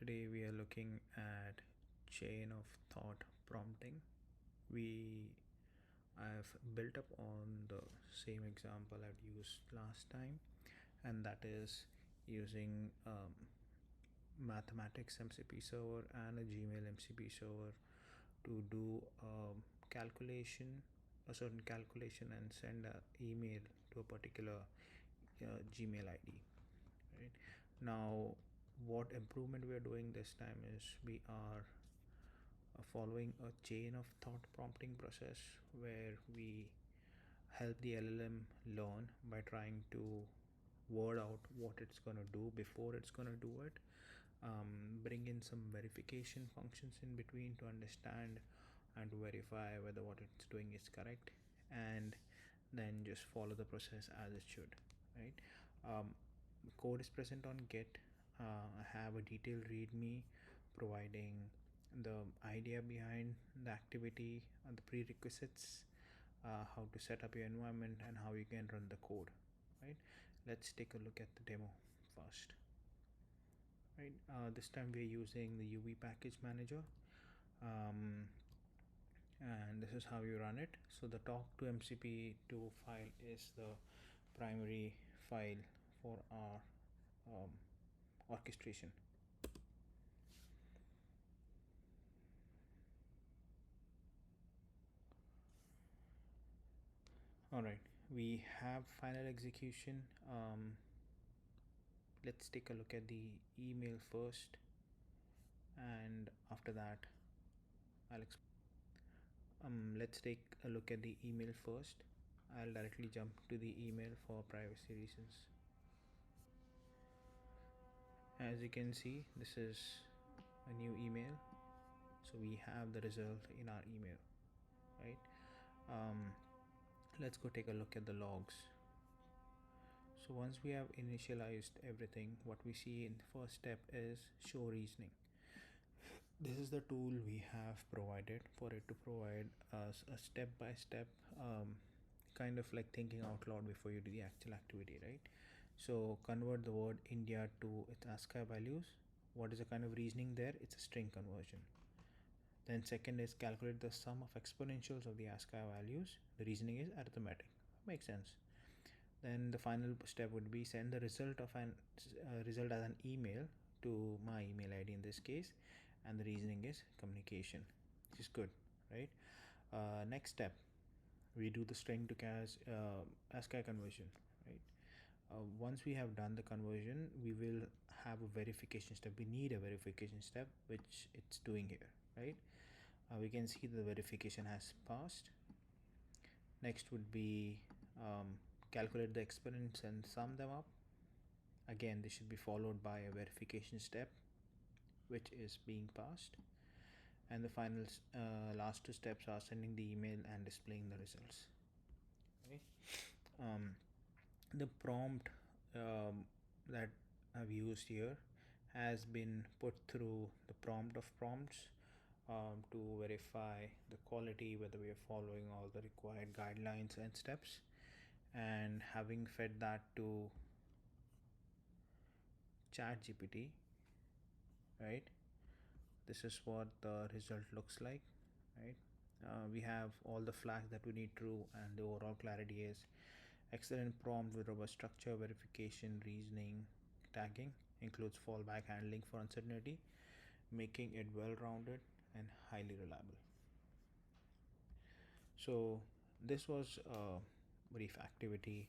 Today we are looking at chain of thought prompting. I've built up on the same example I've used last time, and that is using mathematics MCP server and a Gmail MCP server to do calculation, a certain calculation, and send an email to a particular Gmail ID. Right now, what improvement we are doing this time is we are following a chain of thought prompting process where we help the LLM learn by trying to word out what it's going to do before it's going to do it, bring in some verification functions in between to understand and to verify whether what it's doing is correct, and then just follow the process as it should. Right, code is present on Git. I have a detailed readme providing the idea behind the activity and the prerequisites, how to set up your environment and how you can run the code. Right, let's take a look at the demo first. Right, this time we're using the UV package manager, and this is how you run it. So the talk to MCP2 file is the primary file for our orchestration. All right, we have final execution. Let's take a look at the email first, and after that I'll let's take a look at the email first. I'll directly jump to the email for privacy reasons. As you can see, this is a new email, so we have the result in our email. Right, let's go take a look at the logs. So once we have initialized everything, what we see in the first step is show reasoning. This is the tool we have provided for it to provide us a step-by-step kind of like thinking out loud before you do the actual activity. Right, so convert the word India to its ASCII values. What is the kind of reasoning there? It's a string conversion. Then second is calculate the sum of exponentials of the ASCII values. The reasoning is arithmetic. Makes sense. Then the final step would be send the result of an result as an email to my email ID in this case, and the reasoning is communication, which is good. Right, next step, we do the string to ASCII conversion. Right, once we have done the conversion, we will have a verification step. We need a verification step, which it's doing here. Right, we can see the verification has passed. Next would be calculate the exponents and sum them up. Again, this should be followed by a verification step, which is being passed, and the final last two steps are sending the email and displaying the results. Okay. The prompt that I've used here has been put through the prompt of prompts to verify the quality, whether we are following all the required guidelines and steps, and having fed that to ChatGPT. Right, this is what the result looks like. Right, we have all the flags that we need true, and the overall clarity is excellent prompt with robust structure, verification, reasoning, tagging, includes fallback handling for uncertainty, making it well-rounded and highly reliable. So this was a brief activity.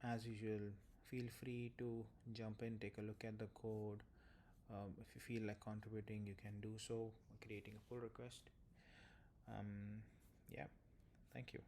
As usual, feel free to jump in, take a look at the code. If you feel like contributing, you can do so, creating a pull request. Yeah, thank you.